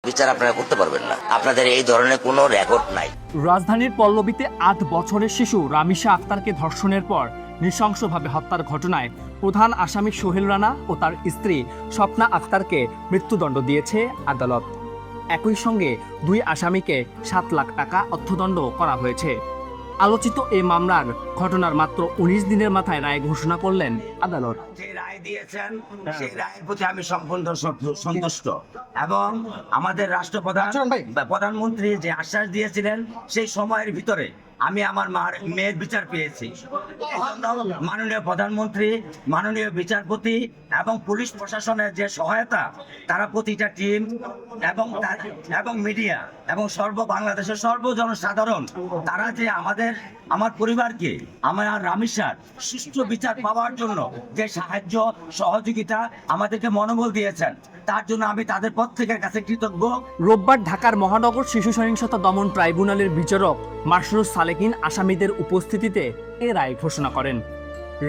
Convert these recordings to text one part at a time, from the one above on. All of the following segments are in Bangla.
বিচার আপনারা করতে পারবেন না। আপনাদের এই ধরনের কোনো রেকর্ড নাই। রাজধানীর পল্লবীতে ৮ বছরের শিশু রামিশা আক্তারকে ধর্ষণের পর নৃশংসভাবে হত্যার ঘটনায় প্রধান আসামি সোহেল রানা ও তার স্ত্রী স্বপ্না আক্তারকে মৃত্যুদণ্ড দিয়েছে আদালত। একই সঙ্গে ২ আসামিকে ৭ লাখ টাকা অর্থদণ্ড করা হয়েছে। আলোচিত এই মামলার ঘটনার মাত্র ১৯ দিনের মাথায় রায় ঘোষণা করলেন আদালত। যে রায় দিয়েছেন সেই রায়ের প্রতি আমি সম্পূর্ণ সন্তুষ্ট এবং আমাদের প্রধানমন্ত্রী যে আশ্বাস দিয়েছিলেন সেই সময়ের ভিতরে আমি আমার মেয়ের বিচার পেয়েছি। মাননীয় প্রধানমন্ত্রী, মাননীয় বিচারপতি এবং পুলিশ প্রশাসনের যে সহায়তা, তারা প্রতিটা টিম এবং মিডিয়া এবং বাংলাদেশের সর্বজনসাধারণ, তারা যে আমার পরিবারকে, আমার রামিসার সুষ্ঠু বিচার পাওয়ার জন্য যে সাহায্য সহযোগিতা আমাদেরকে মনোবল দিয়েছেন, তার জন্য আমি তাদের প্রত্যেকের কাছে কৃতজ্ঞ। রোববার ঢাকার মহানগর শিশু সহিংসতা দমন ট্রাইব্যুনালের বিচারক মাসরুর সালেকিন আসামিদের উপস্থিতিতে এ রায় ঘোষণা করেন।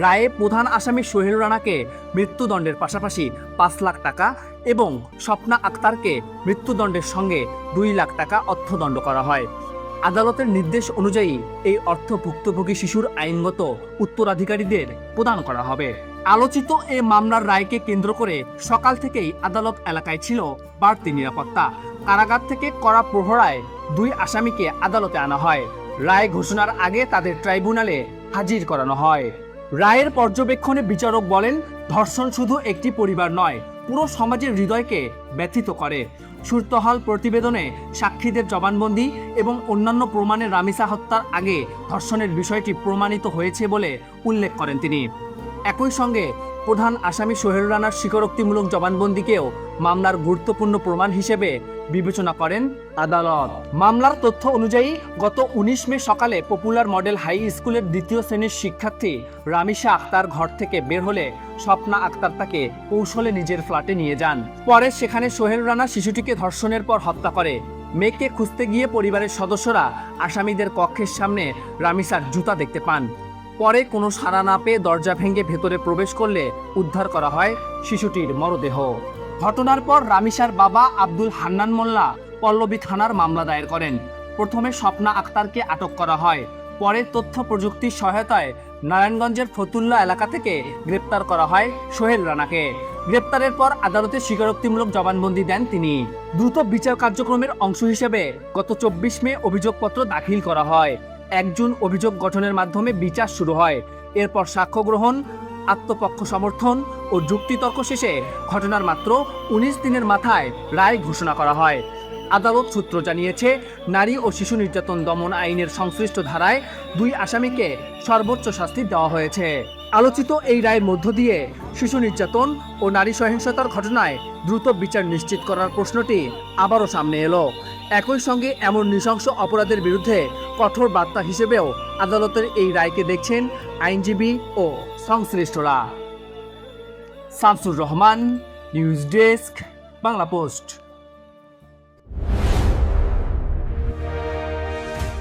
রায়ে প্রধান আসামি সোহেল রানাকে মৃত্যুদণ্ডের পাশাপাশি ৫ লাখ টাকা এবং স্বপ্না আক্তারকে মৃত্যুদণ্ডের সঙ্গে ২ লাখ টাকা অর্থদণ্ড করা হয়। আদালতের নির্দেশ অনুযায়ী এই অর্থ ভুক্তভোগী শিশুর আইনগত উত্তরাধিকারীদের প্রদান করা হবে। আলোচিত এই মামলার রায়কে কেন্দ্র করে সকাল থেকেই আদালত এলাকায় ছিল বাড়তি নিরাপত্তা। কারাগার থেকে কড়া প্রহরায় ২ আসামিকে আদালতে আনা হয়। রায় ঘোষণার আগে তাদের ট্রাইব্যুনালে হাজির করানো হয়। রায়ের পর্যবেক্ষণে বিচারক বলেন, ধর্ষণ শুধু একটি পরিবার নয়, পুরো সমাজের হৃদয়কে ব্যথিত করে। সুরতহাল প্রতিবেদনে সাক্ষীদের জবানবন্দি এবং অন্যান্য প্রমাণে রামিসা হত্যার আগে ধর্ষণের বিষয়টি প্রমাণিত হয়েছে বলে উল্লেখ করেন তিনি। একই সঙ্গে প্রধান আসামি সোহেল রানার স্বীকারোক্তিমূলক জবানবন্দিকেও মামলার গুরুত্বপূর্ণ প্রমাণ হিসেবে বিবেচনা করেন আদালত। মামলার তথ্য অনুযায়ী গত ১৯ মে সকালে পপুলার মডেল হাই স্কুলের ২য় শ্রেণীর শিক্ষার্থী রামিসা আক্তার ঘর থেকে বের হলে স্বপ্না আক্তার তাকে কৌশলে নিজের ফ্ল্যাটে নিয়ে যান। পরে সেখানে সোহেল রানা শিশুটিকে ধর্ষণের পর হত্যা করে। মেয়েকে খুঁজতে গিয়ে পরিবারের সদস্যরা আসামিদের কক্ষের সামনে রামিসার জুতা দেখতে পান। পরে কোনো সাড়া না পেয়ে দরজা ভেঙে ভেতরে প্রবেশ করলে উদ্ধার করা হয় শিশুটির মরদেহ। ঘটনার পর রামিসার বাবা আব্দুল হান্নান মোল্লা পল্লবী থানার মামলা দায়ের করেন। প্রথমে স্বপ্না আক্তারকে আটক করা হয়। পরে তথ্য প্রযুক্তির সহায়তায় নারায়ণগঞ্জের ফতুল্লা এলাকা থেকে গ্রেপ্তার করা হয় সোহেল রানাকে। গ্রেপ্তারের পর আদালতে স্বীকারোক্তিমূলক জবানবন্দি দেন তিনি। দ্রুত বিচার কার্যক্রমের অংশ হিসেবে গত ২৪ মে অভিযোগপত্র দাখিল করা হয়। ১ জুন অভিযোগ গঠনের মাধ্যমে বিচার শুরু হয়। এরপর সাক্ষ্য গ্রহণ, আত্মপক্ষ সমর্থন ও যুক্তিতর্ক শেষে ঘটনার মাত্র ১৯ দিনের মাথায় রায় ঘোষণা করা হয়। আদালত সূত্র জানিয়েছে, নারী ও শিশু নির্যাতন দমন আইনের সংশ্লিষ্ট ধারায় ২ আসামিকে সর্বোচ্চ শাস্তি দেওয়া হয়েছে। আলোচিত এই রায়ের মধ্য দিয়ে শিশু নির্যাতন ও নারী সহিংসতার ঘটনায় দ্রুত বিচার নিশ্চিত করার প্রশ্নটি আবারও সামনে এলো। একই সঙ্গে এমন নৃশংস অপরাধের বিরুদ্ধে কঠোর বার্তা হিসেবেও আদালতের এই রায়কে দেখছেন আইনজীবী ও সংশ্লিষ্টরা। Shamsur Rahman, news desk, Bangla post.